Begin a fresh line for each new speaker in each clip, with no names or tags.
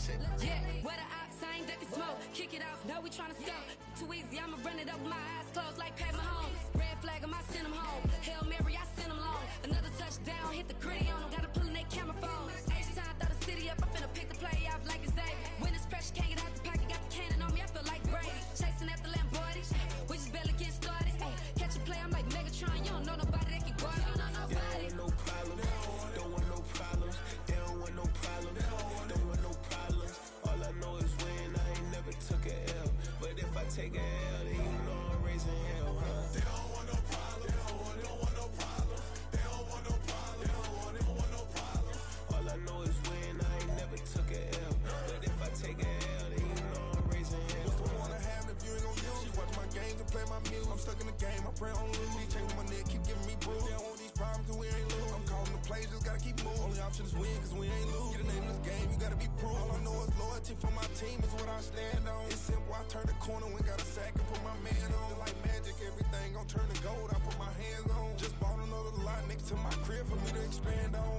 shit.
Yeah, where the ops, I ain't that they smoke. Kick it off, no, we tryna scope. Too easy, I'ma run it up with my eyes closed like Pat Mahomes. Red flag, I might send them home. Hail Mary, I send them long. Another touchdown, hit the gritty on them. Gotta pull in their camera phone. H-time, throw the city up, I'm finna pick the play off like it's Xavier. When this pressure can't get out the pocket, got the cannon on me, I feel like Brady. Chasing after Lamborghini, we just barely get started. Ay, catch a play, I'm like Megatron, you don't know nobody that can guard it. You don't know nobody.
No problem, don't want no problems. They don't want no problems, don't want no problems. All I know is win, I ain't never took a L. But if I take a L, then you know I'm raising hell, huh? They don't want no problems, don't want no problems. They don't want no problems, don't want no problems. All I know is win, I ain't never took a L. But if I take a L, then you know I'm raising hell.
What's the point of having if you ain't gon' use? She watch my games and play my music. I'm stuck in the game, I pray on lose. These chains on my neck keep giving me bruise. They don't want these problems and we ain't lose. I'm calling the plays, just gotta keep moving. Only option is win, cause we ain't lose. Get a name in this game, you gotta be proof. All I know is loyalty for my team is what I stand on. It's simple, I turn the corner when got a sack and put my man on. Like magic, everything gon' turn to gold, I put my hands on. Just bought another lot next to my crib for me to expand on.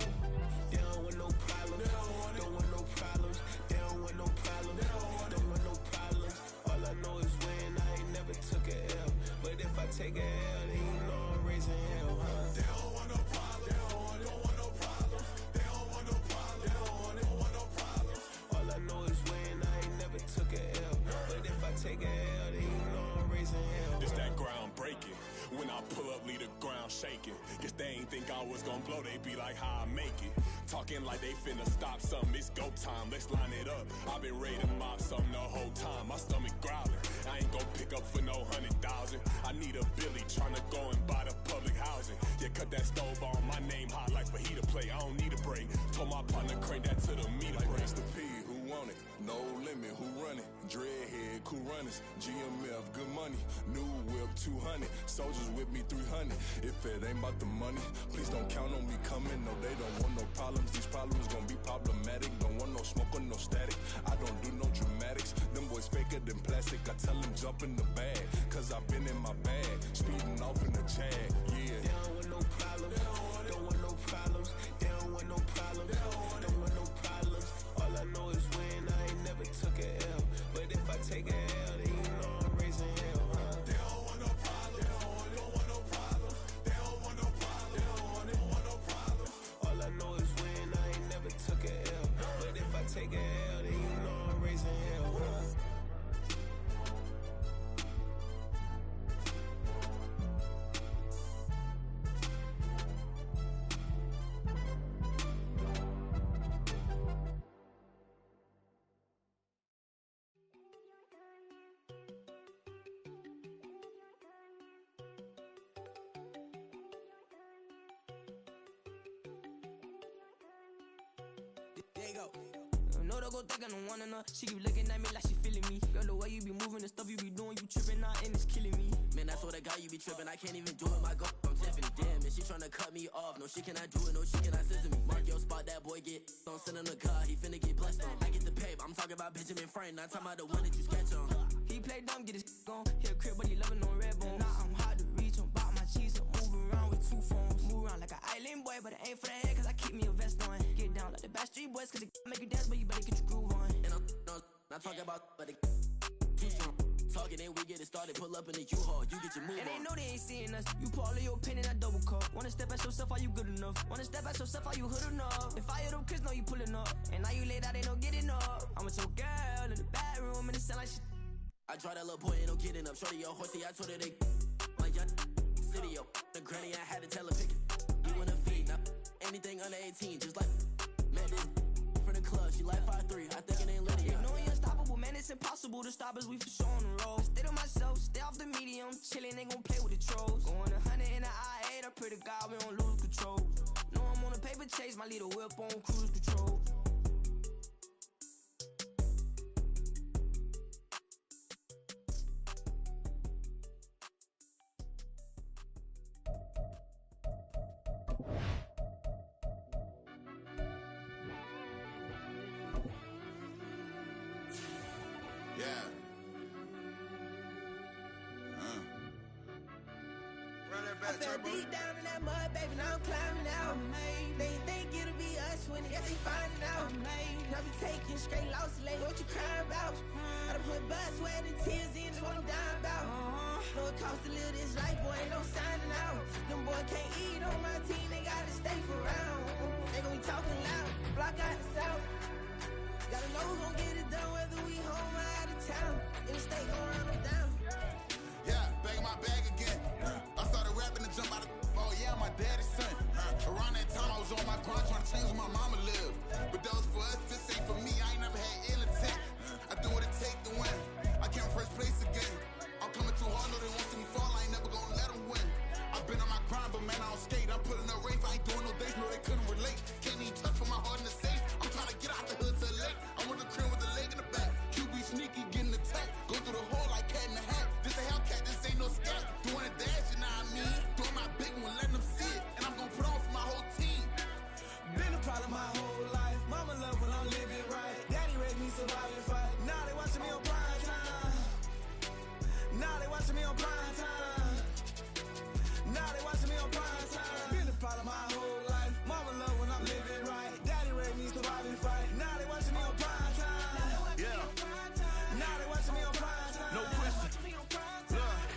They don't want no problems, don't want no problems. They don't want no problems, don't want no problems. All I know is win, I ain't never took a L. But if I take a L, then you know I'm raising hell, huh? They don't want no problems, don't want no problems. They don't want no problems, don't want no problems. All I know is win, I ain't never took a L. But if I take a L, then you know I'm raising hell.
It's that ground breaking. When I pull up, leave the ground shaking. Guess they ain't think I was gonna blow, they be like, how I make it. Talking like they finna stop something, it's go time, let's line it up. I've been ready to mob something the whole time, my stomach growling. I ain't gon' pick up for no 100,000. I need a Billy tryna go and buy the public housing. Yeah, cut that stove on, my name hot like fajita plate. I don't need a break. Told my partner crank that to the meter
Like
break.
Mr. P, who want it? No limit, who run it? Dreadhead, cool runners. GMF, good money. New whip, 200. Soldiers with me, 300. If it ain't about the money, please don't count on me coming. No, they don't want no problems. These problems gon' be problematic. Don't want no smoke or no static. I don't do no dramatics. Them boys faker than plastic. I tell them jump in the bag, cause I've been in my bag. Speeding off in the Jag, yeah.
They don't want no problems, don't want no problems. They don't want no problems, don't want no problems. All I know is win, I ain't never took a L. But if I take a L, then you know I'm raising hell, huh? They don't want no problems, don't want no problems. They don't want no problems, don't want no problems. All I know is win, I ain't never took a L. But if I take a L, then you know I'm raising hell, huh?
There you go. No, don't go think I don't want enough. She keep looking at me like she feeling me. Girl, the way you be moving, the stuff you be doing, you tripping out and it's killing me.
Man, I swear to God, you be tripping. I can't even do it. My girl, I'm Tiffany. Damn, and she tryna cut me off. No, she cannot do it. No, she cannot scissor me. Mark your spot, that boy get on. Send him to God, he finna get blessed on. I get the pay, but I'm talking about Benjamin Franklin. Not talking about the one that you sketch on.
He play dumb, get his on. He a crib, but he loving on red bone. Now I'm hard to reach, I'm bout my cheese. I'm moving around with two phones. Move around like an island boy, but it ain't for the head, cause I keep me a vest on. Get down like the Backstreet Boys, cause it make you dance, but you better get your groove on.
And I'm not talking about, but it too strong. Talking and we get it started. Pull up in the U-Haul, you get your move
And
on.
they know they ain't seeing us. You pull all of your pin in that double cup. Wanna step at yourself, are you good enough? Wanna step at yourself, are you hood enough? If I hear them kids, know you pulling up. And now you laid out, they don't get enough. I'm with your girl in the bedroom, and it sound like shit.
I try that little boy, ain't no getting up. Shorty, yo, horsey, I told her they my young city, yo. The granny, I had to tell her pick it. You wanna feed, now anything under 18, just like man, this from the club, she like 5'3", I think it ain't Lydia.
You know you're unstoppable, man, it's impossible to stop us, we for sure on the road. Stay to myself, stay off the medium, chillin', ain't gon' play with the trolls. Going 100 in the I-8, I pray to God we don't lose control. Know I'm on a paper chase, my little whip on cruise control.
Yeah. Run that
I fell deep down in that mud, baby, now I'm climbing out. They think it'll be us when they finding out. I be taking straight losses, like what you crying about? I done put blood, sweat, and tears in, that's what I'm dying about. Know it costs to live this life, boy, ain't no signing out. Them boy can't eat on my team, they gotta stay for round. They gon' be talking loud, block out the south. Gotta know who's gon' get it done, whether we home or out of town. In the state, gon' run them down.
Yeah, back in my bag again. I started rapping to jump out of. Oh yeah, my daddy's son. Around that time, I was on my grind trying to change where my mama lived. But that was for us, this ain't for me. I ain't never had ill intent. I do what it take to win. I came first place again. I'm coming too hard, know they want to see me fall. I ain't never gonna let them win. I've been on my grind, but man, I don't skate. I'm putting up race. I ain't doing no days, no, they couldn't relate. Can't even touch for my heart in the safe. I'm trying to get out the hood to the lake. I want the crib with the leg in the back. QB sneaky, getting attacked. Go through the hole like cat in the hat. This a Hellcat, this ain't no scat. Doing a dash, you know what I mean? Doing my big one, letting them see it. And I'm gonna put on for my whole team.
Been a problem my whole life. Mama love when I'm living right. Daddy raised me survive and fight. Now they watching me on prime time. Now they watching me on prime time. Now they watching me on prime time. Been a problem my whole life. Mama love when I'm living right. Daddy raised me survive and fight. Now they watching me on prime time.
Yeah.
Now they watching me on prime time.
No question. Look.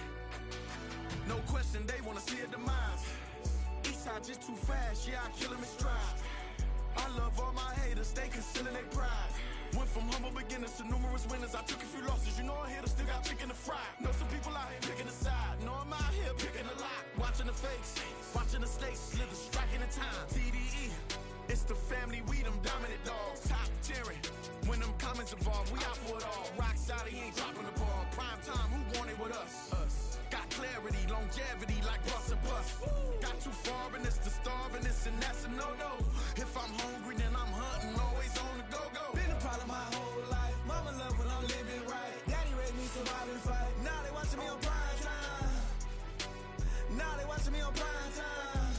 No question, they wanna see a demise. Eastside just too fast, yeah, I kill him in stride. I love all my haters, they concealing their pride. Went from humble beginners to numerous winners. I took a few losses, you know I'm here to still got chicken to fry. Know some people out here picking a side. Know I'm out here picking a lot. Watching the fakes, watching the snakes slither, striking the time. TDE, it's the family, we them dominant dogs. Top tiering, when them comments involved, we out for it all. Rock solid, he ain't dropping the ball. Prime time, who want it with us? Got clarity, longevity, like bus and bus. Got too far and it's the starving, this and that's a no-no. If I'm hungry, then I'm hunting, always on the go-go.
Been a problem my whole life. Mama love when I'm living right. Daddy raised me survive and fight. Now they watching me on prime time. Now they watching me on prime time.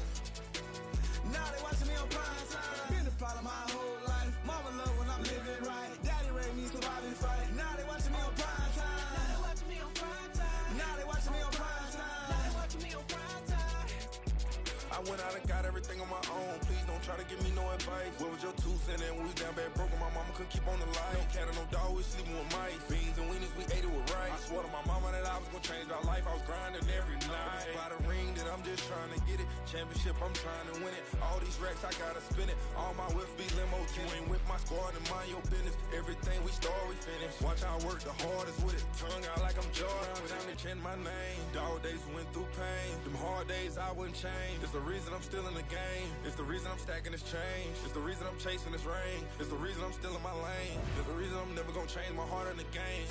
Now they watching me on prime time. Been a problem my whole life. Mama love when I'm living right. Daddy raised me survive and fight. Now they watching me on prime time. Now they watching me on prime time. Now they watching me on prime time. Now they watching me on prime time.
I went out and got everything on my own. Please don't try to give me no advice. What was your 2 cents and we was down bad broke and my mama couldn't keep on the light. No cat and no dog, we sleeping with mice. Beans and weenies, we ate it with rice. I swore to my mama that I was gonna change our life. I was grinding every night. By the ring that I'm just trying to get it. Championship, I'm trying to win it. All these racks, I gotta spin it. All my whips be limo. You ain't with my squad and mind your business. Everything we start, we finish. Watch I work the hardest with it. Tongue out like I'm Jordan. Without me chanting my name. Dog days went through pain. Them hard days I wouldn't change. It's the reason I'm still in the game. It's the reason I'm stacking this change. It's the reason I'm chasing this rain. It's the reason I'm still in my lane. It's the reason I'm never gonna change my heart in the game.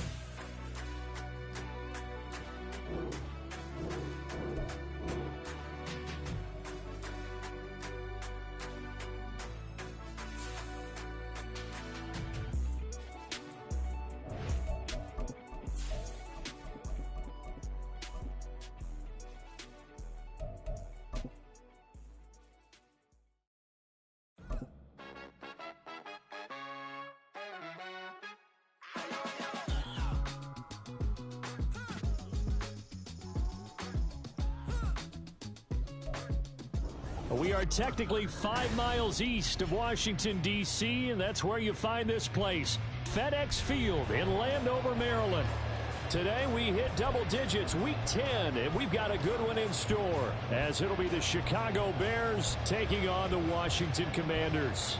We are technically 5 miles east of Washington, D.C., and that's where you find this place, FedEx Field in Landover, Maryland. Today we hit double digits, week 10, and we've got a good one in store, as it'll be the Chicago Bears taking on the Washington Commanders.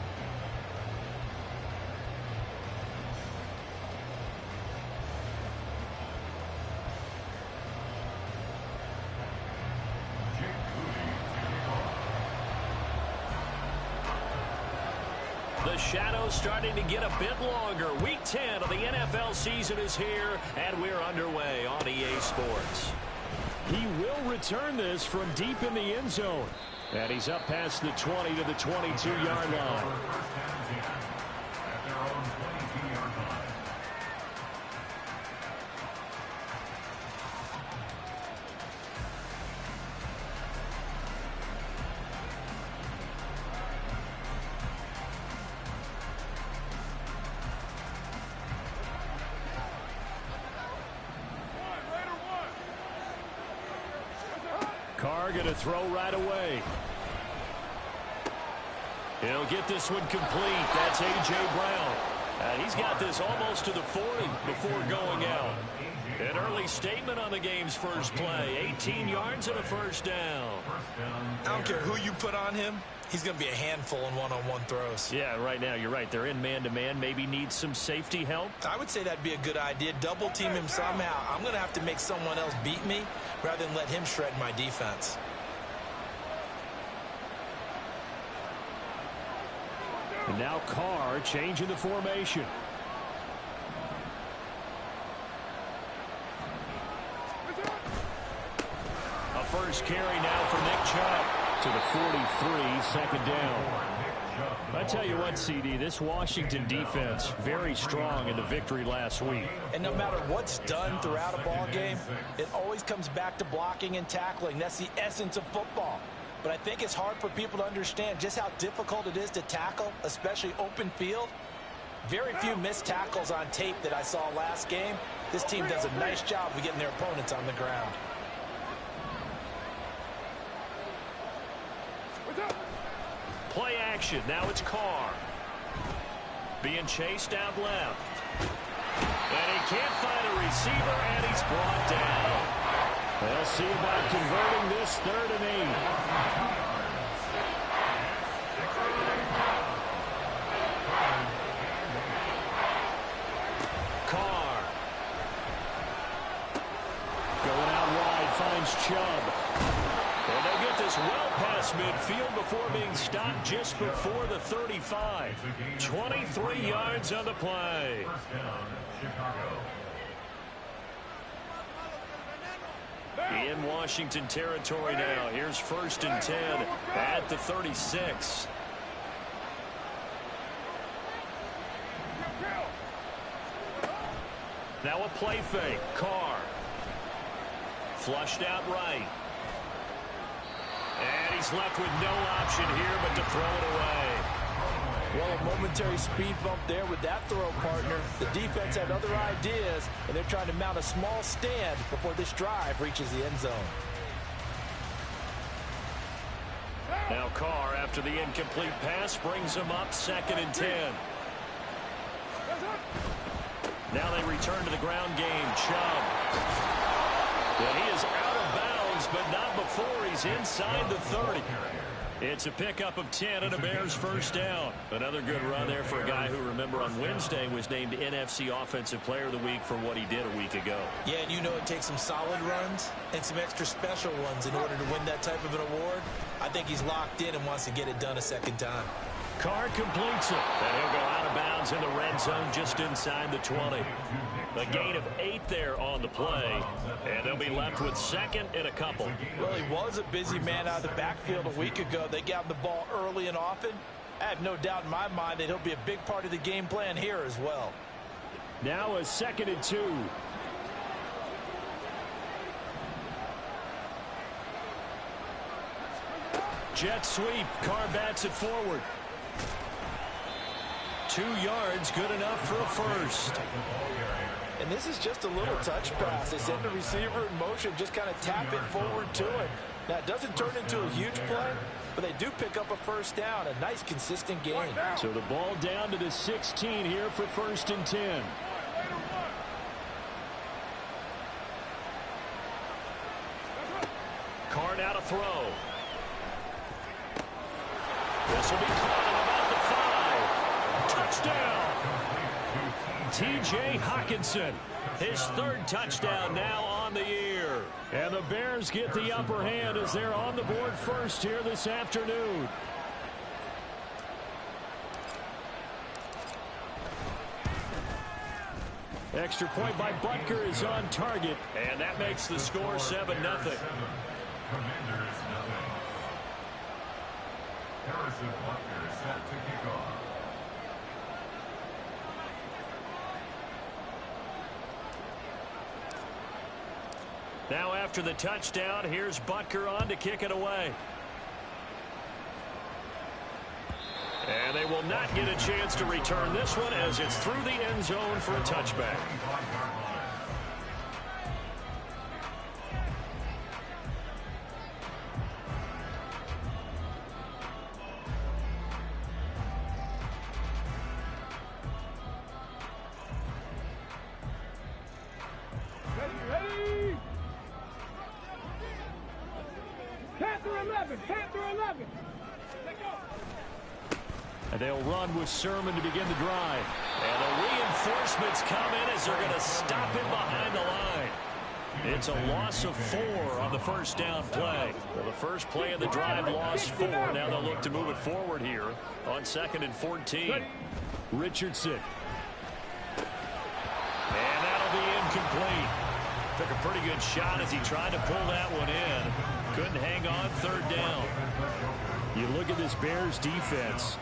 The shadow's starting to get a bit longer. Week 10 of the NFL season is here, and we're underway on EA Sports. He will return this from deep in the end zone. And he's up past the 20 to the 22-yard line. Carr going to throw right away. He'll get this one complete. That's A.J. Brown. He's got this almost to the 40 before going out. An early statement on the game's first play. 18 yards and a first down.
I don't care who you put on him. He's going to be a handful in one-on-one throws.
Yeah, right now, you're right. They're in man-to-man. Maybe needs some safety help.
I would say that'd be a good idea. Double team him somehow. I'm going to have to make someone else beat me rather than let him shred my defense.
And now Carr changing the formation. A first carry now for Nick Chubb to the 43, second down. I tell you what, CD, this Washington defense very strong in the victory last week.
And no matter what's done throughout a ball game, it always comes back to blocking and tackling. That's the essence of football. But I think it's hard for people to understand just how difficult it is to tackle, especially open field. Very few missed tackles on tape that I saw last game. This team does a nice job of getting their opponents on the ground.
Play action. Now it's Carr. Being chased out left. And he can't find a receiver, and he's brought down. They'll see about converting this 3rd and 8. Carr. Going out wide, finds Chubb. And they'll get this well past midfield before being stopped just before the 35. 23 yards on the play. In Washington territory now. Here's 1st and 10 at the 36. Now a play fake. Carr. Flushed out right. And he's left with no option here but to throw it away.
Well, a momentary speed bump there with that throw, partner. The defense had other ideas, and they're trying to mount a small stand before this drive reaches the end zone.
Now Carr, after the incomplete pass, brings him up 2nd and 10. Now they return to the ground game. Chubb. And he is out of bounds, but not before he's inside the 30. It's a pickup of 10 and a Bears first down. Another good run there for a guy who, remember, on Wednesday was named NFC Offensive Player of the Week for what he did a week ago.
Yeah, and you know it takes some solid runs and some extra special ones in order to win that type of an award. I think he's locked in and wants to get it done a second time.
Carr completes it, and he'll go out of bounds in the red zone just inside the 20. A gain of 8 there on the play, and they'll be left with 2nd and a couple.
Well, he was a busy man out of the backfield a week ago. They got the ball early and often. I have no doubt in my mind that he'll be a big part of the game plan here as well.
Now a 2nd and 2. Jet sweep. Carr bats it forward. 2 yards, good enough for a first.
And this is just a little touch pass. They send the receiver in motion, just kind of tap it forward to him. Now, it doesn't turn into a huge play, but they do pick up a first down. A nice, consistent gain.
So the ball down to the 16 here for 1st and 10. Carr now to throw. This will be caught at about the 5. Touchdown! T.J. Hockenson, his 3rd touchdown now on the year. And the Bears get the upper hand as they're on the board first here this afternoon. Extra point by Butker is on target, and that makes the score 7-0. Now after the touchdown, here's Butker on to kick it away. And they will not get a chance to return this one as it's through the end zone for a touchback. And they'll run with Sermon to begin the drive. And the reinforcements come in as they're going to stop him behind the line. It's a loss of 4 on the first down play. Well, the first play of the drive lost 4. Now they'll look to move it forward here on 2nd and 14. Richardson. And that'll be incomplete. Took a pretty good shot as he tried to pull that one in. Couldn't hang on 3rd down. You look at this Bears defense.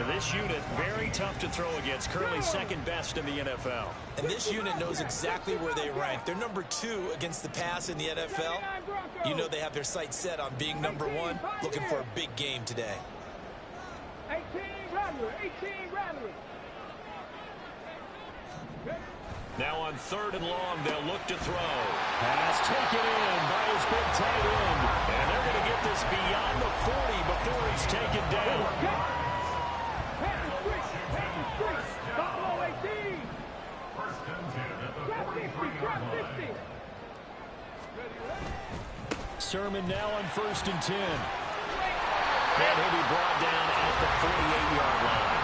This unit, very tough to throw against. Currently 2nd best in the NFL.
And this unit knows exactly where they rank. They're number 2 against the pass in the NFL. You know they have their sights set on being number 1, looking for a big game today.
18 Rattler.
Now on 3rd and long, they'll look to throw. Pass taken in by his big tight end. And they're going to get this beyond the 40 before he's taken down.
Buffalo 18. Drop 50.
Sermon now on 1st and 10. And he'll be brought down at the 48-yard line.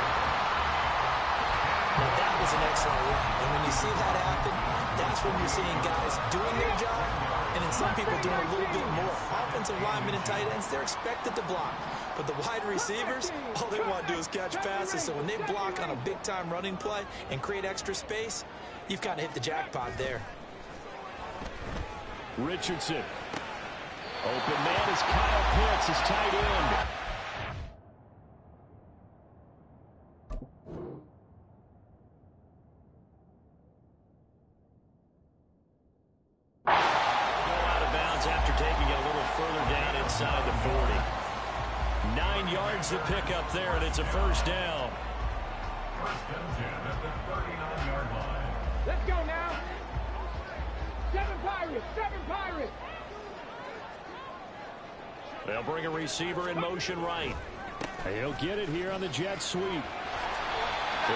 Now that was an excellent run. And when you see that happen, that's when you're seeing guys doing their job and then some people doing a little bit more. Offensive linemen and tight ends, they're expected to block. But the wide receivers, all they want to do is catch passes. So when they block on a big-time running play and create extra space, you've kind of hit the jackpot there.
Richardson. Open man is Kyle Pitts, his tight end. Inside the 40. 9 yards to pick up there, and it's a first down.
First and 10 at the 39-yard line. Let's go now. 7 Pirates.
They'll bring a receiver in motion right. He'll get it here on the jet sweep. He'll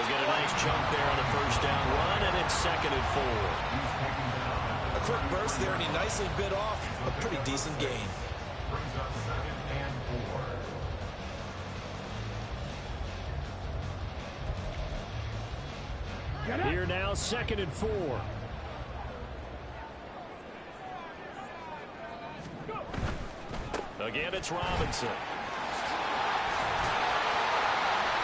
get a nice chunk there on the first down run, and it's 2nd and 4.
A quick burst there, and he nicely bit off a pretty decent gain.
Brings up 2nd and 4.
Here now, 2nd and 4. Again, it's Robinson.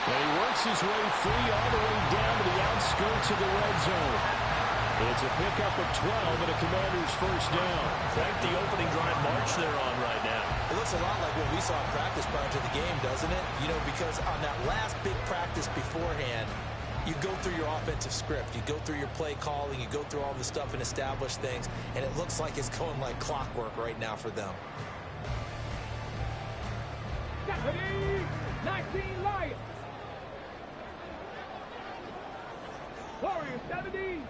And he works his way free all the way down to the outskirts of the red zone. It's a pickup of 12 and a Commander's first down. Quite the opening drive march they're on right now.
It looks a lot like what we saw in practice prior to the game, doesn't it? You know, because on that last big practice beforehand, you go through your offensive script. You go through your play calling. You go through all the stuff and establish things. And it looks like it's going like clockwork right now for them.
19 Lions. Warriors 70.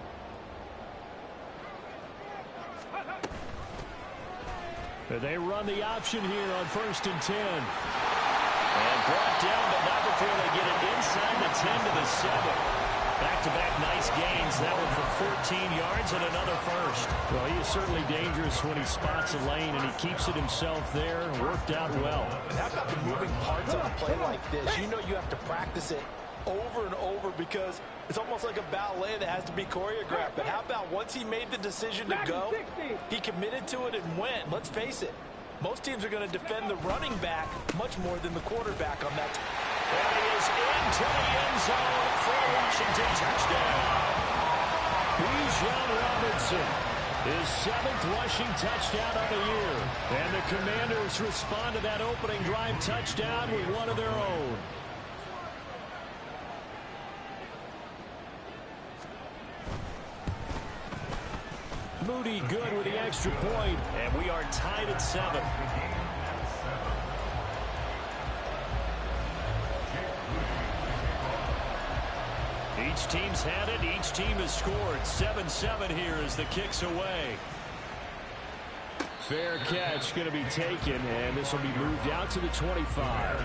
They run the option here on 1st and 10. And brought down, but not before they get it inside the 10 to the 7. Back-to-back nice gains. That one for 14 yards and another first. Well, he is certainly dangerous when he spots a lane, and he keeps it himself there and worked out well.
And how about the moving parts on a play like this? You know you have to practice it over and over because it's almost like a ballet that has to be choreographed. But how about once he made the decision to go, he committed to it and went. Let's face it, most teams are going to defend the running back much more than the quarterback on that.
And he is into the end zone for a Washington touchdown. Bijan Robinson, his 7th rushing touchdown of the year. And the Commanders respond to that opening drive touchdown with one of their own. Moody good with the extra point, and we are tied at 7. Each team's had it. Each team has scored. 7-7 here as the kick's away. Fair catch going to be taken, and this will be moved out to the 25.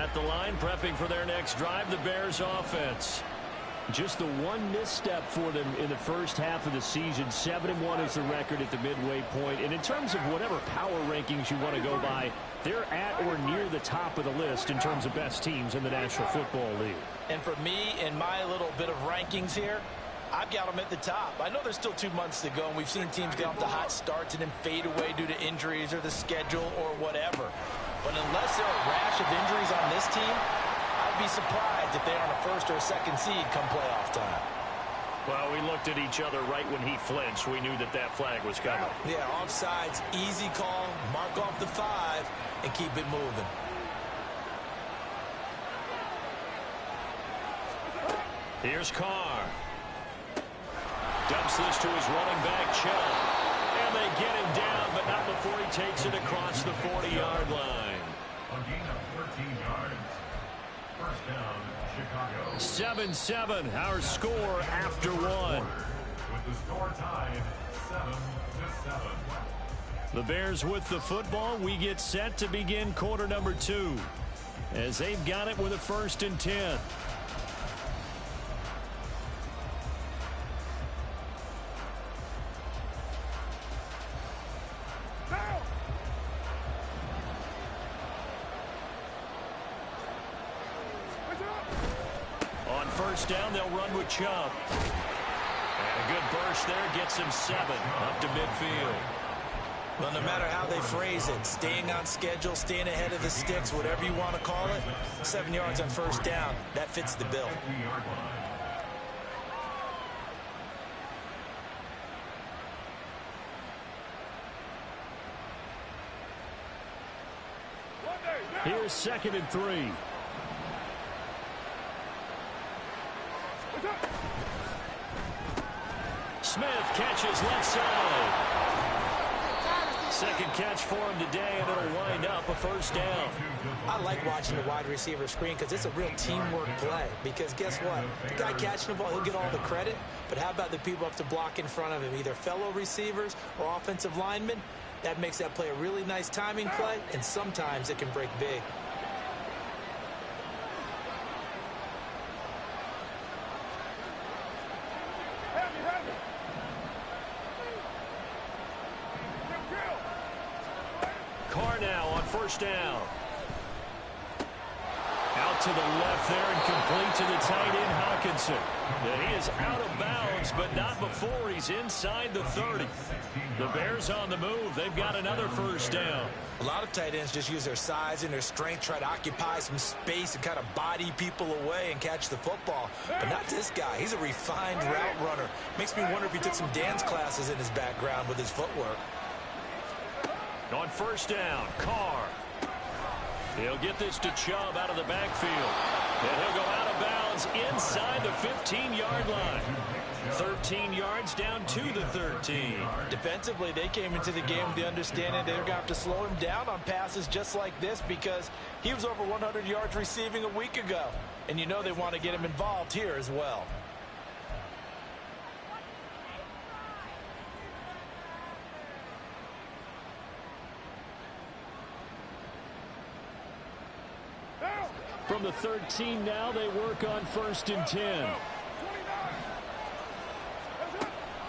at the line, prepping for their next drive, the Bears offense. Just the one misstep for them in the first half of the season. 7-1 is the record at the midway point. And in terms of whatever power rankings you want to go by, they're at or near the top of the list in terms of best teams in the National Football League.
And for me, in my little bit of rankings here, I've got them at the top. I know there's still 2 months to go, and we've seen teams get off to hot starts and then fade away due to injuries or the schedule or whatever. But unless there are a rash of injuries on this team, I'd be surprised if they're on a first or a second seed come playoff time.
Well, we looked at each other right when he flinched. We knew that that flag was coming.
Yeah, offsides, easy call, mark off the 5, and keep it moving.
Here's Carr. Dumps this to his running back, Chubb. And they get him down, but not before he takes it across the 40-yard line.
A gain of 13 yards. First down, Chicago.
7-7, our score after one.
With the score tied 7-7.
The Bears with the football. We get set to begin quarter number 2 as they've got it with a 1st and 10. Down, they'll run with Chubb. And a good burst there gets him 7 up to midfield.
Well, no matter how they phrase it, staying on schedule, staying ahead of the sticks, whatever you want to call it, 7 yards on first down, that fits the bill.
Here's 2nd and 3. Smith catches left side. Second catch for him today, and it'll wind up a 1st down.
I like watching the wide receiver screen because it's a real teamwork play. Because guess what? The guy catching the ball, he'll get all the credit. But how about the people up to block in front of him, either fellow receivers or offensive linemen? That makes that play a really nice timing play, and sometimes it can break big.
Carr now on 1st down. Out to the left there and complete to the tight end, Hawkinson. And he is out of bounds, but not before he's inside the 30. The Bears on the move. They've got another 1st down.
A lot of tight ends just use their size and their strength, try to occupy some space and kind of body people away and catch the football. But not this guy. He's a refined route runner. Makes me wonder if he took some dance classes in his background with his footwork.
On 1st down, Carr. He'll get this to Chubb out of the backfield. And he'll go out of bounds inside the 15-yard line. 13 yards down to the 13.
Defensively, they came into the game with the understanding they're going to have to slow him down on passes just like this because he was over 100 yards receiving a week ago. And you know they want to get him involved here as well.
From the 13 now, they work on 1st and 10.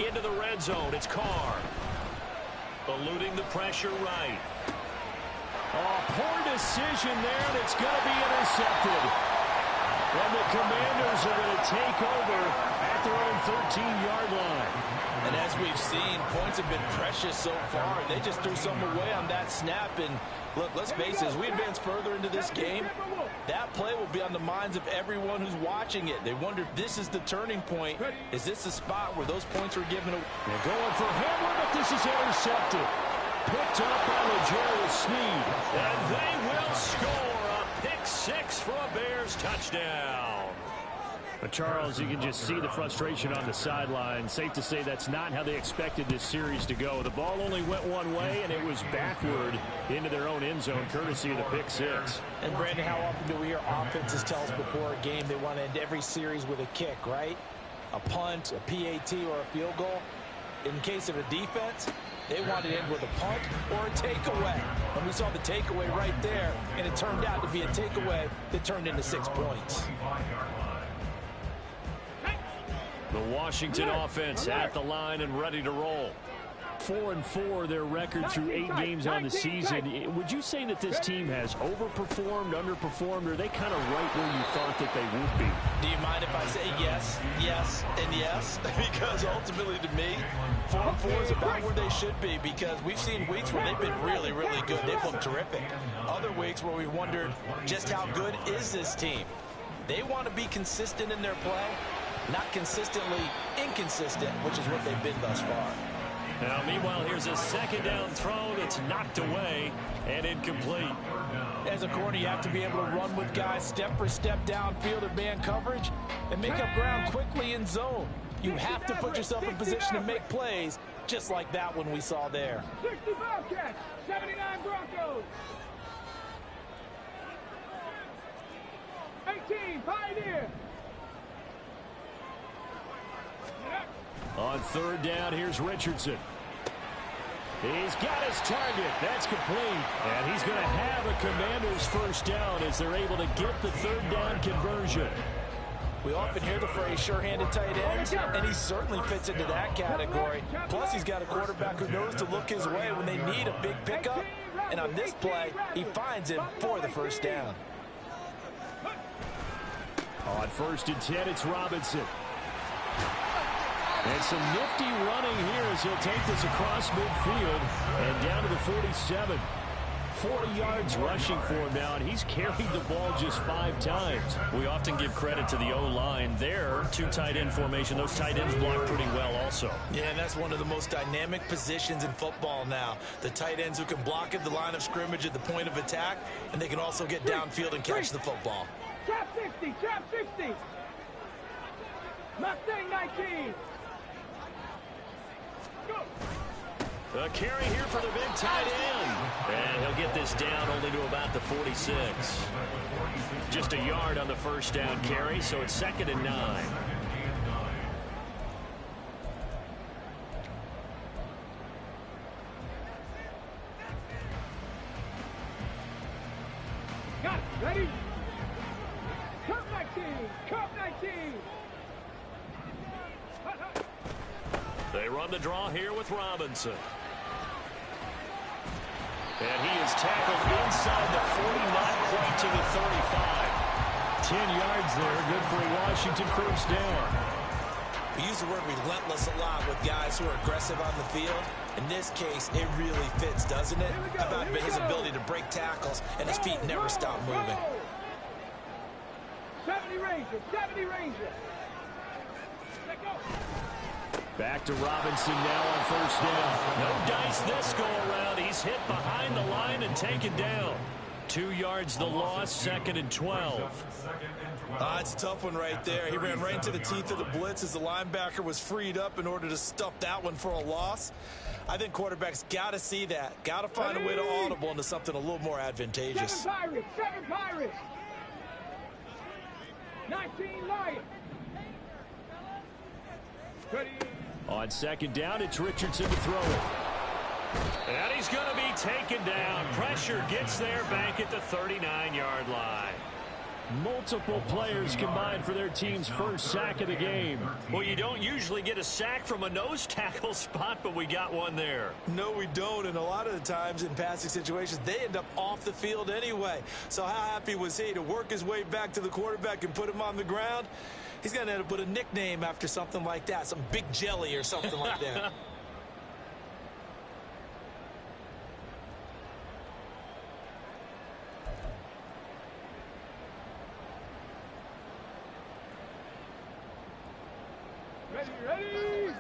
Into the red zone, it's Carr. Eluding the pressure right. Oh, poor decision there, and it's going to be intercepted. And the Commanders are going to take over at their own 13-yard line.
And as we've seen, points have been precious so far. They just threw some away on that snap. And look, let's face it, as we advance further into this game, that play will be on the minds of everyone who's watching it. They wonder if this is the turning point. Is this the spot where those points were given away?
They're going for Hamler, but this is intercepted. Picked up by LeJarius Sneed. And they will score a pick 6 for a Bears touchdown. But Charles, you can just see the frustration on the sideline. Safe to say that's not how they expected this series to go. The ball only went one way, and it was backward into their own end zone, courtesy of the pick 6.
And, Brandon, how often do we hear offenses tell us before a game they want to end every series with a kick, right? A punt, a PAT, or a field goal?
In case of a defense, they wanted to end with a punt or a takeaway. And we saw the takeaway right there, and it turned out to be a takeaway that turned into 6 points.
The Washington offense at the line and ready to roll. 4-4 their record through 8 games on the season. Would you say that this team has overperformed, underperformed, or are they kind of right where you thought that they would be?
Do you mind if I say yes, yes, and yes? Because ultimately to me, 4-4 is about where they should be, because we've seen weeks where they've been really, really good. They've looked terrific. Other weeks where we've wondered just how good is this team. They want to be consistent in their play, not consistently inconsistent, which is what they've been thus far.
Now, meanwhile, here's a second down throw that's knocked away and incomplete.
As a corner, you have to be able to run with guys step for step downfield in man coverage and make up ground quickly in zone. You have to put yourself in position to make plays, just like that one we saw there.
65 catch, 79 Broncos. 18, Pioneer.
On third down, here's Richardson. He's got his target. That's complete. And he's going to have a Commander's first down as they're able to get the third down conversion.
We often hear the phrase sure-handed tight ends, and he certainly fits into that category. Plus, he's got a quarterback who knows to look his way when they need a big pickup. And on this play, he finds him for the first down.
On 1st and 10, it's Robinson. And some nifty running here as he'll take this across midfield and down to the 47. 40 yards rushing for him now, and he's carried the ball just 5 times.
We often give credit to the O-line there. 2 tight end formation. Those tight ends block pretty well also.
Yeah, and that's one of the most dynamic positions in football now. The tight ends who can block at the line of scrimmage at the point of attack, and they can also get downfield and catch the football.
Trap 60, trap 60. Mustang 19.
A carry here for the big tight end. And he'll get this down only to about the 46. Just a yard on the first down carry, so it's 2nd and 9.
Got it. Ready? Cup 19. Cup 19.
They run the draw here with Robinson. And he is tackled inside the 40, not quite to the 35. 10 yards there, good for a Washington first down.
We use the word relentless a lot with guys who are aggressive on the field. In this case, it really fits, doesn't it? How about his ability to break tackles and his feet never stop moving?
70 Ranger, 70 Ranger. Let go.
Back to Robinson now on first down. No dice this go around. He's hit behind the line and taken down. 2 yards the loss, 2nd and 12.
It's a tough one right there. He ran right into the teeth of the blitz as the linebacker was freed up in order to stuff that one for a loss. I think quarterbacks got to see that. Got to find a way to audible into something a little more advantageous.
7 Pirates. 19 Lions.
On 2nd down, it's Richardson to throw it. And he's going to be taken down. Pressure gets there back at the 39-yard line. Multiple players combined for their team's first sack of the game. Well, you don't usually get a sack from a nose tackle spot, but we got one there.
No, we don't, and a lot of the times in passing situations, they end up off the field anyway. So how happy was he to work his way back to the quarterback and put him on the ground? He's going to end up with a nickname after something like that, some Big Jelly or something like that.
Ready.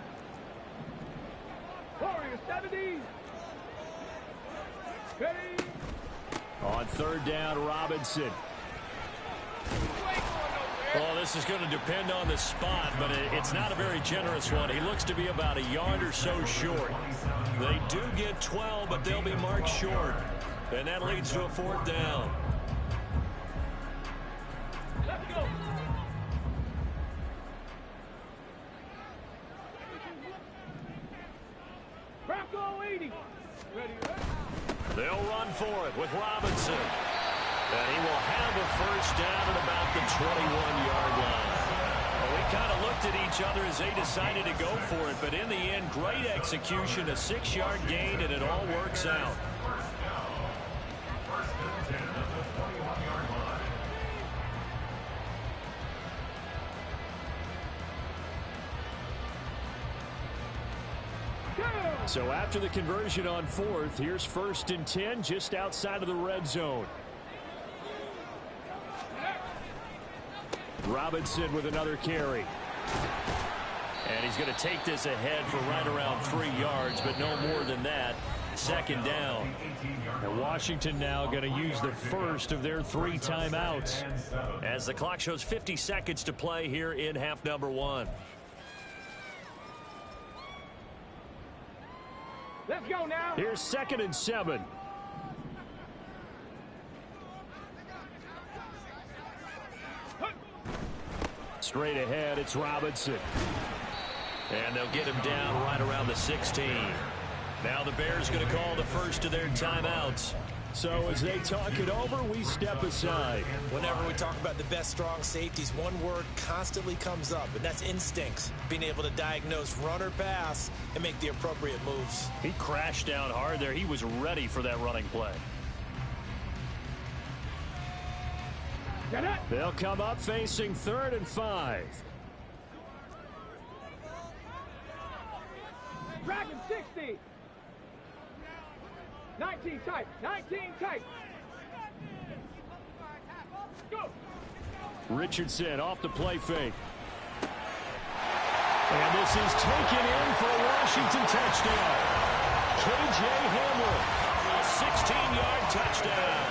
Warrior 70. Ready.
On 3rd down, Robinson. Well, this is going to depend on the spot, but it's not a very generous one. He looks to be about a yard or so short. They do get 12, but they'll be marked short. And that leads to a 4th down.
Let's go.
They'll run for it with Robinson. And he will have a first down at about the 21-yard line. Well, we kind of looked at each other as they decided to go for it, but in the end, great execution, a 6-yard gain, and it all works out. So after the conversion on 4th, here's 1st and 10 just outside of the red zone. Robinson with another carry. And he's going to take this ahead for right around 3 yards, but no more than that. 2nd down. And Washington now going to use the first of their 3 timeouts as the clock shows 50 seconds to play here in half number 1.
Let's go now.
Here's 2nd and 7. Straight ahead, it's Robinson. And they'll get him down right around the 16. Now the Bears going to call the first of their timeouts. So as they talk it over, we step aside.
Whenever we talk about the best strong safeties, one word constantly comes up, and that's instincts. Being able to diagnose run or pass and make the appropriate moves.
He crashed down hard there. He was ready for that running play. They'll come up facing 3rd and 5.
Dragon 60. 19 tight. 19 tight. Go.
Richardson off the play fake. And this is taken in for a Washington touchdown. K.J. Hamler, a 16-yard touchdown.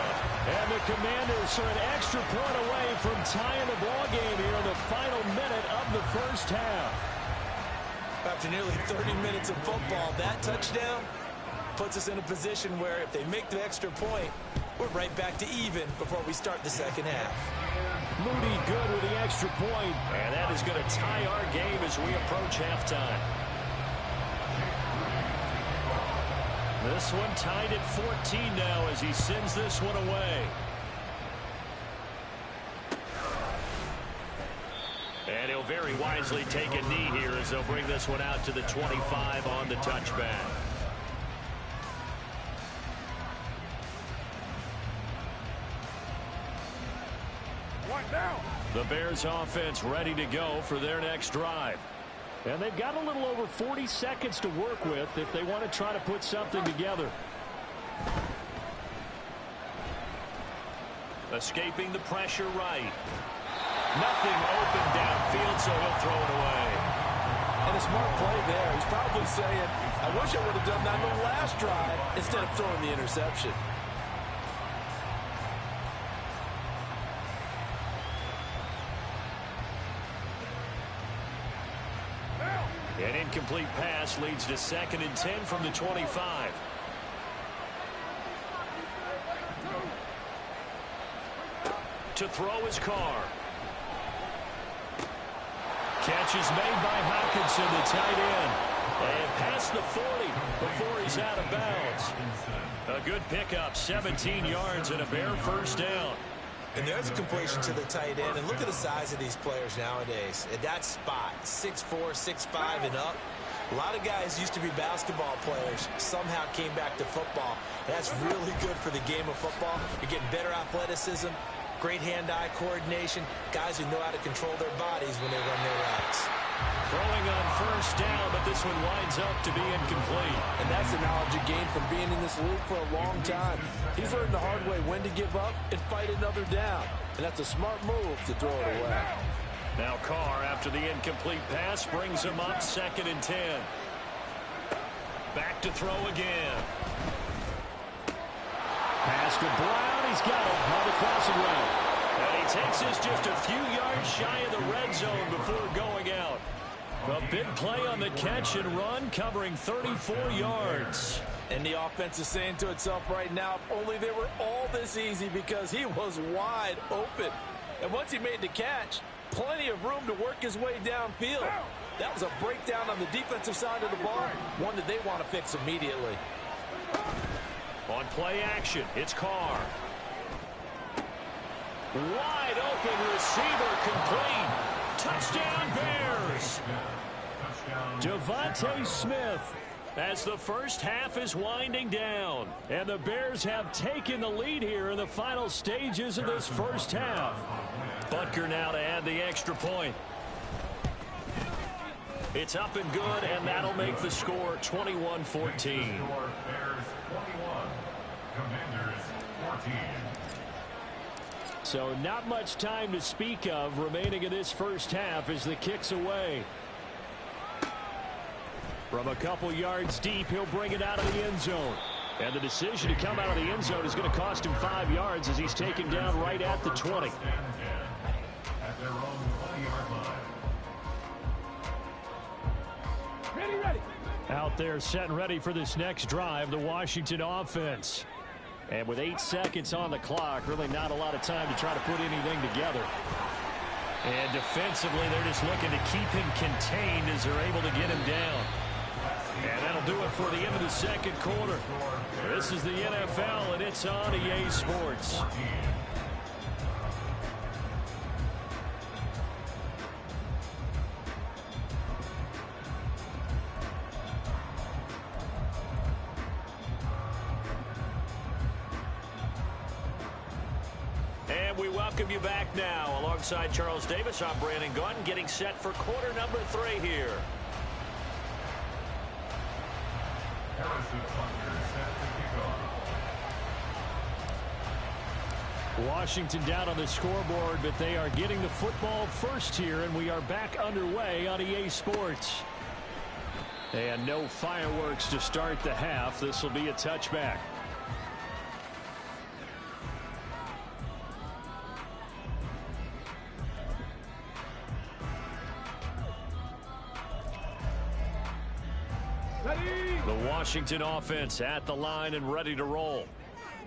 And the Commanders are an extra point away from tying the ball game here in the final minute of the first half.
After nearly 30 minutes of football, that touchdown puts us in a position where if they make the extra point, we're right back to even before we start the second half.
Moody good with the extra point, and that is going to tie our game as we approach halftime. This one tied at 14 now as he sends this one away. And he'll very wisely take a knee here as they'll bring this one out to the 25 on the touchback. The Bears offense ready to go for their next drive. And they've got a little over 40 seconds to work with if they want to try to put something together. Escaping the pressure right. Nothing open downfield, so he'll throw it away.
And a smart play there. He's probably saying, I wish I would have done that in the last drive instead of throwing the interception.
An incomplete pass leads to 2nd and 10 from the 25. To throw his Carr. Catch is made by Hawkinson, the tight end. And past the 40 before he's out of bounds. A good pickup, 17 yards and a Bear first down.
And there's a completion to the tight end. And look at the size of these players nowadays. At that spot, 6'4", 6'5", and up. A lot of guys used to be basketball players, somehow came back to football. That's really good for the game of football. You're getting better athleticism, great hand-eye coordination, guys who know how to control their bodies when they run their routes.
Throwing on first down, but this one winds up to be incomplete.
And that's the knowledge you gain from being in this league for a long time. He's learned the hard way when to give up and fight another down. And that's a smart move to throw it away.
Now Carr, after the incomplete pass, brings him up 2nd and 10. Back to throw again. Pass to Brown. He's got it on the crossing route. And he takes this just a few yards shy of the red zone before going out. A big play on the catch and run, covering 34 yards.
And the offense is saying to itself right now, if only they were all this easy, because he was wide open. And once he made the catch, plenty of room to work his way downfield. That was a breakdown on the defensive side of the ball, one that they want to fix immediately.
On play action, it's Carr. Wide open receiver complete. Touchdown Bears. Devontae Smith as the first half is winding down. And the Bears have taken the lead here in the final stages of this first half. Butker now to add the extra point. It's up and good, and that'll make the score 21-14.
Bears 21, Commanders 14.
So not much time to speak of remaining in this first half as the kick's away. From a couple yards deep, he'll bring it out of the end zone. And the decision to come out of the end zone is going to cost him 5 yards as he's taken down right at the 20.
At their own 20-yard line.
Ready.
Out there set and ready for this next drive, the Washington offense. And with 8 seconds on the clock, really not a lot of time to try to put anything together. And defensively, they're just looking to keep him contained as they're able to get him down. And that'll do it for the end of the second quarter. This is the NFL, and it's on EA Sports. And we welcome you back now. Alongside Charles Davis, I'm Brandon Gunn, getting set for quarter number 3 here.
Harrison Butker set to kick off.
Washington down on the scoreboard, but they are getting the football first here, and we are back underway on EA Sports. And no fireworks to start the half. This will be a touchback. The Washington offense at the line and ready to roll.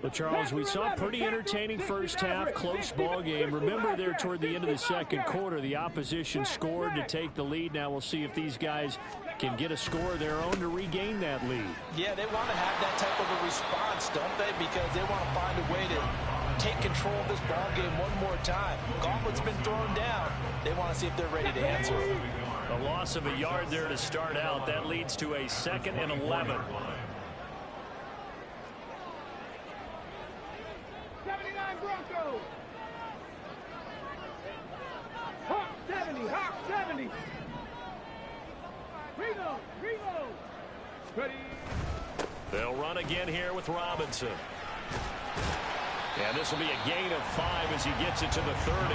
But Charles, we saw a pretty entertaining first half, close ball game. Remember there toward the end of the second quarter, the opposition scored to take the lead. Now we'll see if these guys can get a score of their own to regain that lead.
Yeah, they want to have that type of a response, don't they? Because they want to find a way to take control of this ball game one more time. Gauntlet's been thrown down. They want to see if they're ready to answer.
A loss of a yard there to start out. That leads to a 2nd and 11.
79 Broncos. Hawk 70. Hawk 70. Reload. Ready.
They'll run again here with Robinson. And this will be a gain of 5 as he gets it to the 30.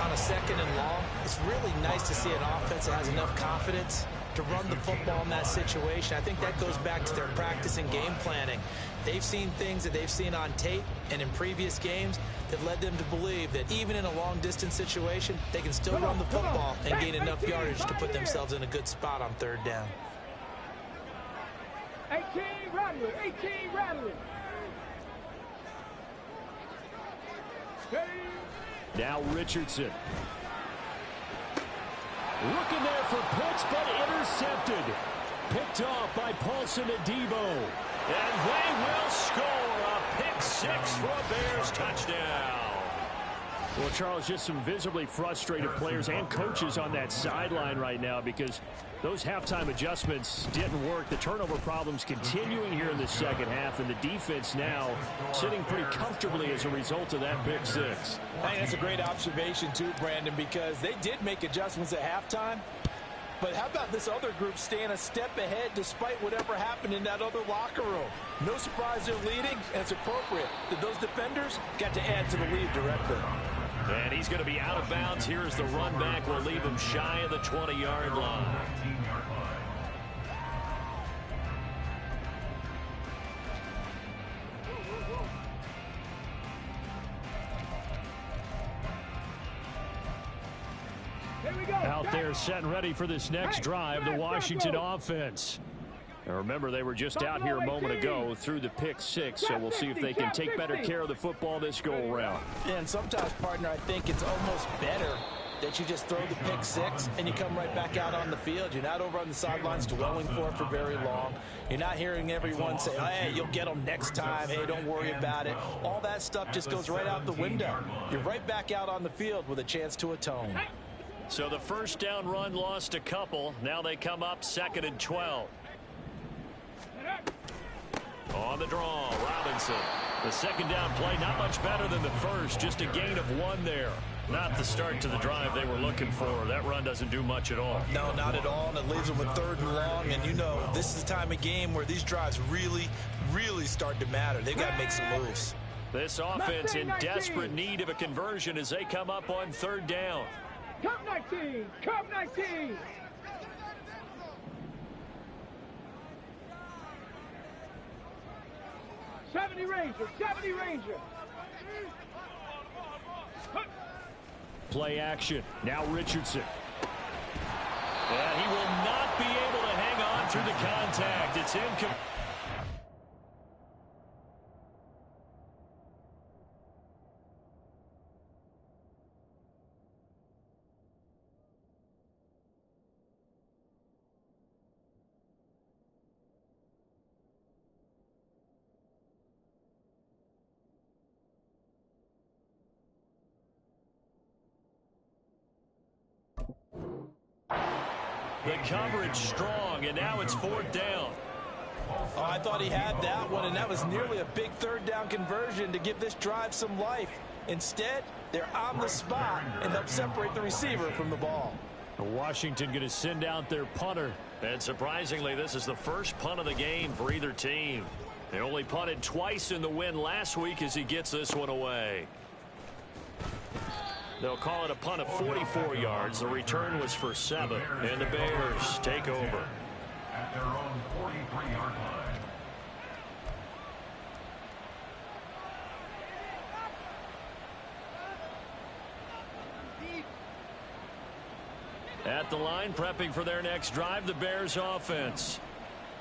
On a 2nd and long, it's really nice to see an offense that has enough confidence to run the football in that situation. I think that goes back to their practice and game planning. They've seen things that they've seen on tape and in previous games that led them to believe that even in a long-distance situation, they can still run the football and gain enough yardage to put themselves in a good spot on 3rd down.
18 rattling.
Now Richardson. Looking there for Pitts, but intercepted. Picked off by Paulson Adebo. And they will score a pick 6 for a Bears touchdown. Well, Charles, just some visibly frustrated players and coaches on that sideline right now because those halftime adjustments didn't work. The turnover problems continuing here in the second half, and the defense now sitting pretty comfortably as a result of that pick 6.
I think that's a great observation too, Brandon, because they did make adjustments at halftime. But how about this other group staying a step ahead despite whatever happened in that other locker room? No surprise they're leading, and it's appropriate that those defenders got to add to the lead directly.
And he's going to be out of bounds. Here's the run back. We'll leave him shy of the 20-yard line. Out there set and ready for this next drive, the Washington offense. And remember, they were just out here a moment ago through the pick 6, so we'll see if they can take better care of the football this go-around.
Yeah, and sometimes, partner, I think it's almost better that you just throw the pick six and you come right back out on the field. You're not over on the sidelines dwelling for it for very long. You're not hearing everyone say, hey, you'll get them next time. Hey, don't worry about it. All that stuff just goes right out the window. You're right back out on the field with a chance to atone.
So the first down run lost a couple. Now they come up 2nd and 12. On the draw, Robinson. The second down play, not much better than the first. Just a gain of 1 there. Not the start to the drive they were looking for. That run doesn't do much at all.
No, not at all, and it leaves them with 3rd and long. And you know, this is the time of game where these drives really, really start to matter. They've got to make some moves.
This offense in desperate need of a conversion as they come up on 3rd down.
Come 19! Come 19! '70 Ranger! '70 Ranger!
Play action. Now Richardson. And he will not be able to hang on through the contact. It's incomplete. The coverage strong, and now it's 4th down.
Oh, I thought he had that one, and that was nearly a big 3rd down conversion to give this drive some life. Instead, they're on the spot and they'll separate the receiver from the ball.
Washington going to send out their punter. And surprisingly, this is the first punt of the game for either team. They only punted twice in the win last week as he gets this one away. They'll call it a punt of 44 yards. The return was for 7. And the Bears take over.
At their own 43-yard line.
At the line, prepping for their next drive, the Bears offense.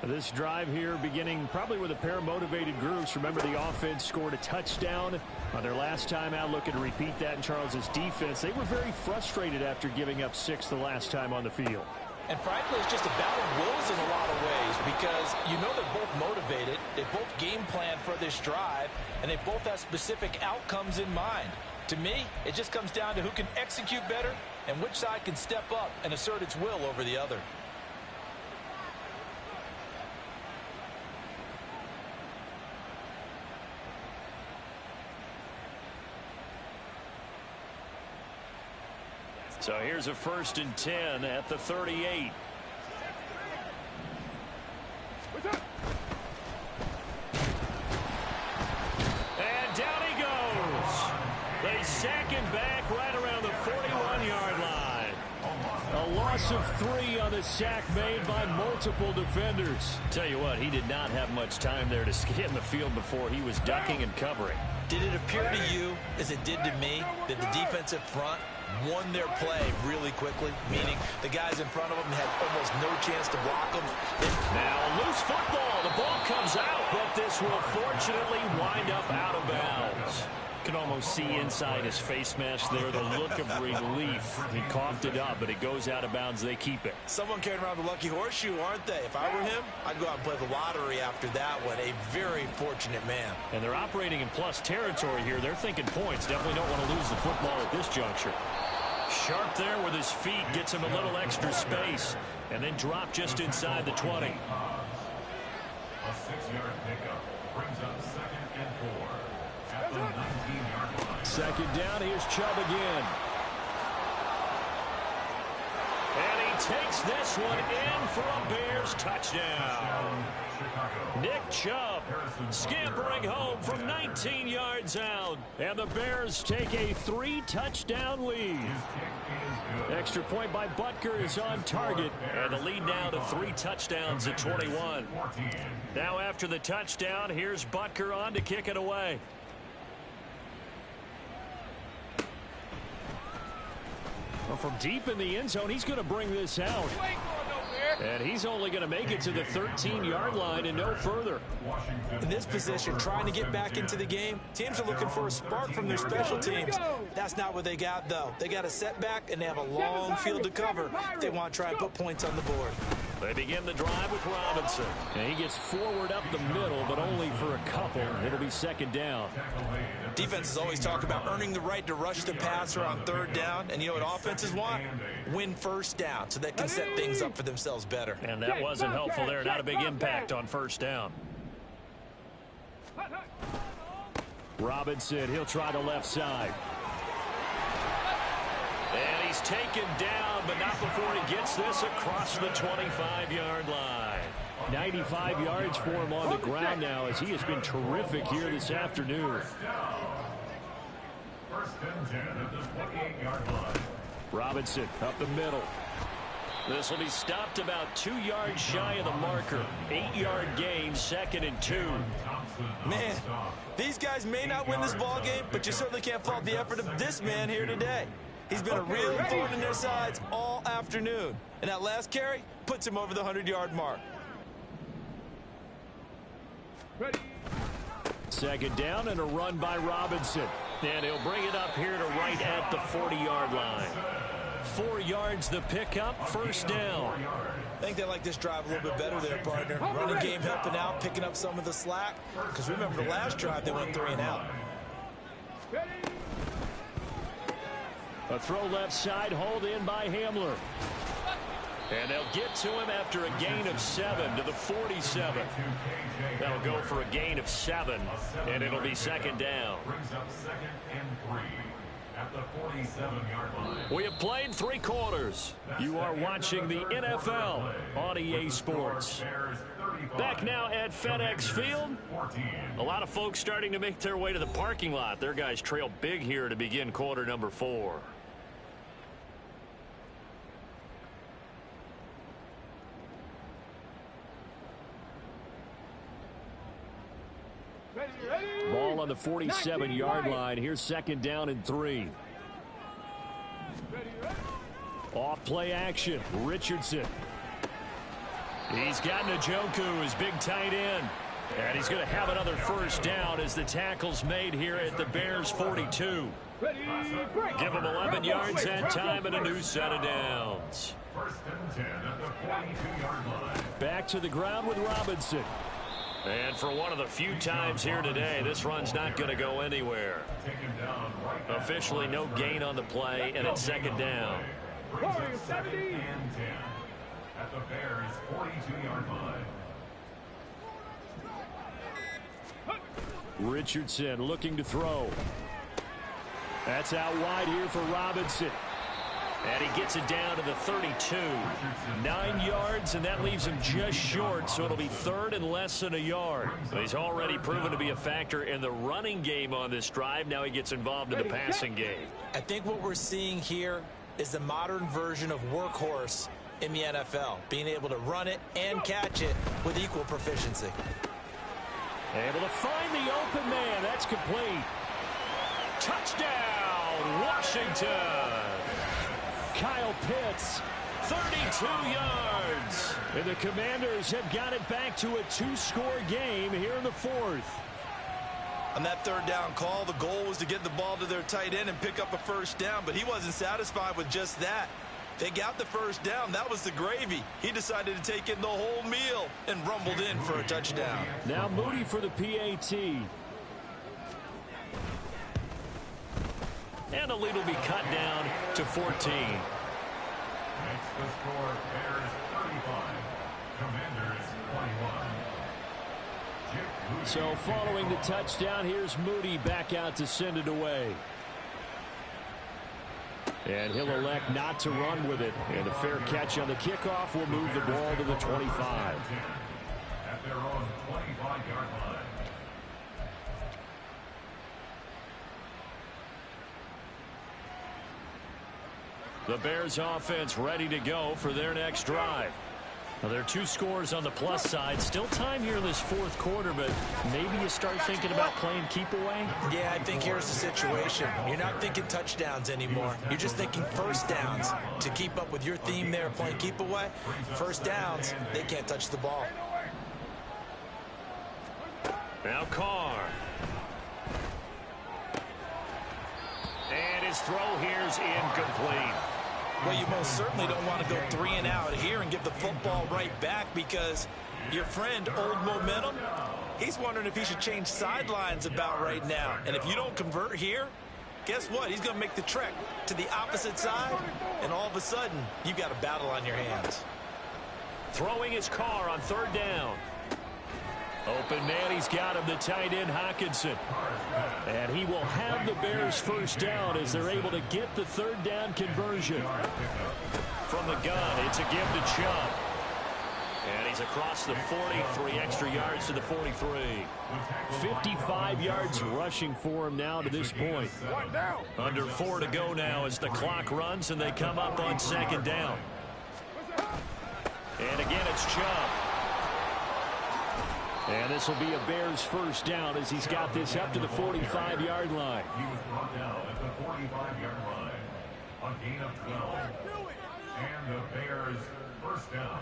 This drive here beginning probably with a pair of motivated groups. Remember, the offense scored a touchdown on their last time out. Looking to repeat that in Charles's defense. They were very frustrated after giving up 6 the last time on the field.
And frankly, it's just a battle of wills in a lot of ways because you know they're both motivated. They both game plan for this drive, and they both have specific outcomes in mind. To me, it just comes down to who can execute better and which side can step up and assert its will over the other.
So here's a 1st and 10 at the 38. And down he goes. They sack him back right around the 41-yard line. A loss of 3 on the sack made by multiple defenders. Tell you what, he did not have much time there to scan the field before he was ducking and covering.
Did it appear to you, as it did to me, that the defensive front won their play really quickly, meaning the guys in front of them had almost no chance to block them?
Now loose football. The ball comes out, but this will fortunately wind up out of bounds. Can almost see inside his face mask there the look of relief. He coughed it up, but it goes out of bounds. They keep it.
Someone carrying around the lucky horseshoe, aren't they? If I were him, I'd go out and play the lottery after that one. A very fortunate man.
And they're operating in plus territory here. They're thinking points. Definitely don't want to lose the football at this juncture. Sharp there with his feet, gets him a little extra space, and then drop just inside the 20.
A 6-yard pickup brings up 2nd and 4 at the 19-yard line.
2nd down, here's Chubb again. And he takes this one in for a Bears touchdown. Nick Chubb scampering home from 19 yards out. And the Bears take a 3-touchdown lead. Extra point by Butker is on target. And the lead now to 3 touchdowns at 21. Now after the touchdown, here's Butker on to kick it away. Well, from deep in the end zone, he's going to bring this out. And he's only going to make it to the 13-yard line and no further.
In this position, trying to get back into the game, teams are looking for a spark from their special teams. That's not what they got, though. They got a setback, and they have a long field to cover if they want to try and put points on the board.
They begin the drive with Robinson. And he gets forward up the middle, but only for a couple. It'll be second down.
Defenses always talk about earning the right to rush the passer on third down. And you know what offenses want? Win first down so they can set things up for themselves better.
And that wasn't helpful there. Not a big impact on first down. Robinson, he'll try the left side. And he's taken down, but not before he gets this across the 25-yard line. 95 yards for him on the ground now as he has been terrific here this afternoon.
First and 10 at the 28-yard line.
Robinson up the middle. This will be stopped about 2 yards shy of the marker. 8-yard gain, 2nd and 2.
Man, these guys may not win this ball game, but you certainly can't fault the effort of this man here today. He's been a real thorn in their sides all afternoon. And that last carry puts him over the 100-yard mark.
Second down and a run by Robinson. And he'll bring it up here to right at the 40-yard line. 4 yards the pickup, first down.
I think they like this drive a little bit better there, partner. Running game helping out, picking up some of the slack. Because remember, the last drive they went 3 and out.
A throw left side, hauled in by Hamler. And they'll get to him after a gain of 7 to the 47. That'll go for a gain of 7, and it'll be second down.
Brings up 2nd and 3 at the 47-yard line.
We have played 3 quarters. You are watching the NFL on EA Sports. Back now at FedEx Field. A lot of folks starting to make their way to the parking lot. Their guys trail big here to begin quarter number 4. Ball on the 47-yard line. Here's second down and 3. Off play action. Richardson. He's got Njoku, his big tight end. And he's going to have another first down as the tackle's made here at the Bears 42. Give him 11 yards that time and a new set of downs.
First and 10 at the 42-yard line.
Back to the ground with Robinson. And for one of the few times here today, this run's not going to go anywhere. Officially no gain on the play, and it's second down.
Brings up 2nd and 10 at the Bears 42-yard line.
Richardson looking to throw. That's out wide here for Robinson. And he gets it down to the 32. 9 yards, and that leaves him just short, so it'll be third and less than a yard. He's already proven to be a factor in the running game on this drive. Now he gets involved in the passing game.
I think what we're seeing here is the modern version of workhorse in the NFL, being able to run it and catch it with equal proficiency.
Able to find the open man. That's complete. Touchdown, Washington. Kyle Pitts, 32 yards. And the Commanders have got it back to a 2-score game here in the 4th.
On that third down call, the goal was to get the ball to their tight end and pick up a first down, but he wasn't satisfied with just that. They got the first down. That was the gravy. He decided to take in the whole meal and rumbled in for a touchdown.
Now Moody for the PAT. And the lead will be cut down to 14.
Makes the score Bears 35, Commanders 21.
So following the touchdown, here's Moody back out to send it away. And he'll elect not to run with it. And a fair catch on the kickoff will move the ball to the 25.
At their own 25-yard line.
The Bears offense ready to go for their next drive. Well, there are 2 scores on the plus side. Still time here in this fourth quarter, but maybe you start thinking about playing keep away?
Yeah, I think here's the situation. You're not thinking touchdowns anymore. You're just thinking first downs. To keep up with your theme there, playing keep away, first downs, they can't touch the ball.
Now Carr. And his throw here's incomplete.
Well, you most certainly don't want to go 3 and out here and give the football right back, because your friend, Old Momentum, he's wondering if he should change sidelines about right now. And if you don't convert here, guess what? He's going to make the trek to the opposite side, and all of a sudden, you've got a battle on your hands.
Throwing his Carr on 3rd down. Open man, he's got him, the tight end Hockenson. And he will have the Bears first down as they're able to get the 3rd down conversion. From the gun, it's a give to Chubb. And he's across the 40, 3 extra yards to the 43. 55 yards rushing for him now to this point. Under 4 to go now as the clock runs and they come up on 2nd down. And again, it's Chubb. And this will be a Bears first down as he's got this up to the 45-yard line.
He was brought down at the 45-yard line. A gain of 12. And the Bears first down.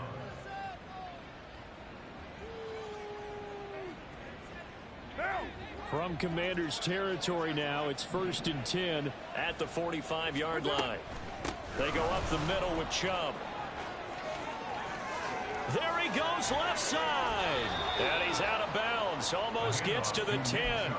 From Commanders territory now, it's 1st and 10 at the 45-yard line. They go up the middle with Chubb. There he goes left side. And he's out of bounds. Almost gets to the 10.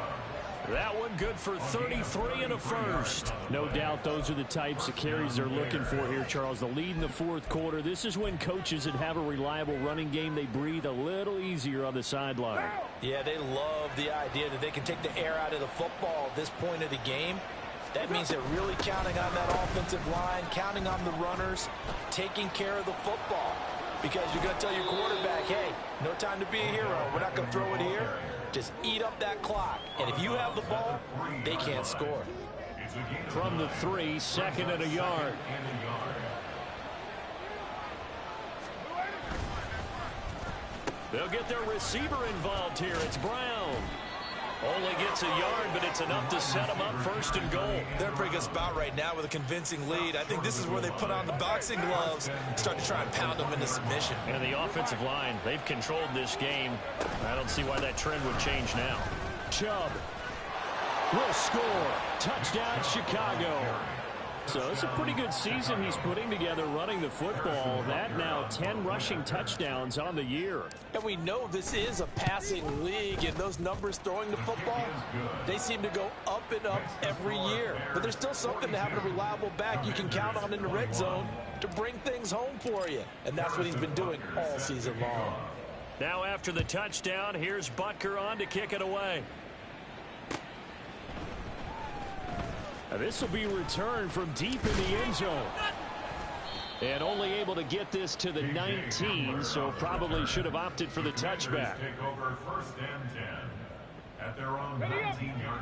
That one good for 33 and a first. No doubt those are the types of carries they're looking for here, Charles. The lead in the fourth quarter. This is when coaches that have a reliable running game, they breathe a little easier on the sideline.
Yeah, they love the idea that they can take the air out of the football at this point of the game. That means they're really counting on that offensive line, counting on the runners, taking care of the football. Because you're going to tell your quarterback, hey, no time to be a hero. We're not going to throw it here. Just eat up that clock. And if you have the ball, they can't score.
From the 3, 2nd and a yard. They'll get their receiver involved here. It's Brown. Only gets a yard, but it's enough to set them up 1st and goal.
They're in a pretty good spot right now with a convincing lead. I think this is where they put on the boxing gloves, start to try and pound them into submission.
And the offensive line, they've controlled this game. I don't see why that trend would change now. Chubb will score. Touchdown, Chicago. So it's a pretty good season he's putting together running the football. That now 10 rushing touchdowns on the year.
And we know this is a passing league, and those numbers throwing the football, they seem to go up and up every year. But there's still something to having a reliable back you can count on in the red zone to bring things home for you. And that's what he's been doing all season long.
Now after the touchdown, here's Butker on to kick it away. This will be returned from deep in the end zone. And only able to get this to the 19, so probably should have opted for the touchback.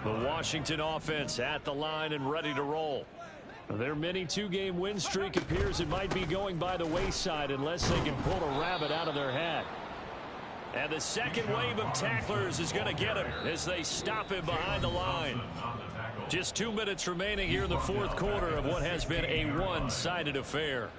The Washington offense at the line and ready to roll. Their mini 2-game win streak appears it might be going by the wayside unless they can pull a rabbit out of their hat. And the second wave of tacklers is going to get him as they stop him behind the line. Just 2 minutes remaining here in the fourth quarter of what has been a one-sided affair.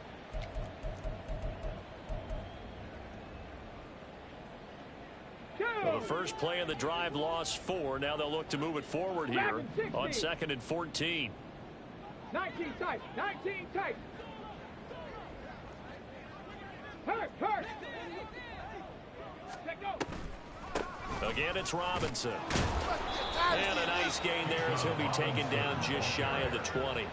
Well, the first play of the drive lost 4. Now they'll look to move it forward here on 2nd and 14.
19 tight. 19 tight. Hurt.
Again, it's Robinson. And a nice gain there as he'll be taken down just shy of the 20.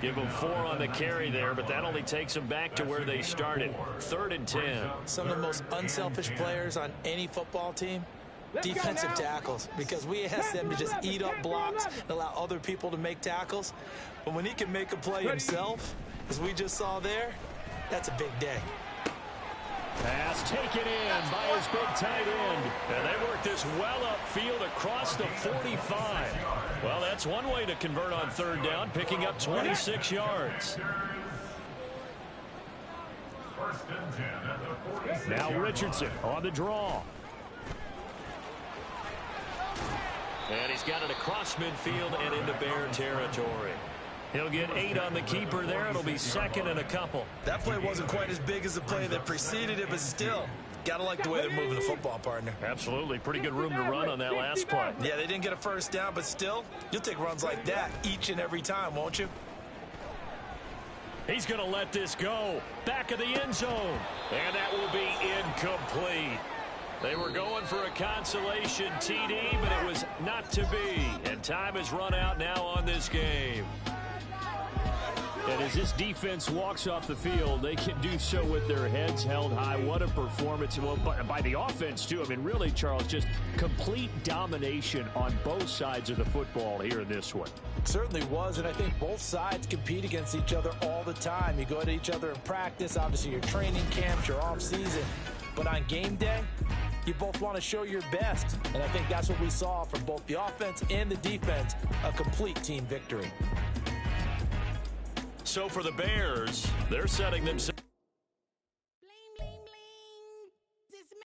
Give them 4 on the carry there, but that only takes them back to where they started. 3rd and 10.
Some of the most unselfish players on any football team, defensive tackles, because we ask them to just eat up blocks and allow other people to make tackles. But when he can make a play himself, as we just saw there, that's a big day.
Pass taken in by his big tight end. And they work this well upfield across the 45. Well, that's one way to convert on 3rd down, picking up 26 yards.
First and 10 at the 46.
Now Richardson on the draw.
And he's got it across midfield and into Bear territory. He'll get 8 on the keeper there. It'll be second and a couple.
That play wasn't quite as big as the play that preceded it, but still, gotta like the way they're moving the football, partner.
Absolutely. Pretty good room to run on that last play.
Yeah, they didn't get a first down, but still, you'll take runs like that each and every time, won't you?
He's going to let this go. Back of the end zone.
And that will be incomplete. They were going for a consolation TD, but it was not to be. And time has run out now on this game.
And as this defense walks off the field, they can do so with their heads held high. What a performance. Well, by the offense, too. I mean, really, Charles, just complete domination on both sides of the football here in this one.
Certainly was, and I think both sides compete against each other all the time. You go at each other in practice, obviously your training camps, your off-season. But on game day, you both want to show your best. And I think that's what we saw from both the offense and the defense, a complete team victory.
So for the Bears, they're setting themselves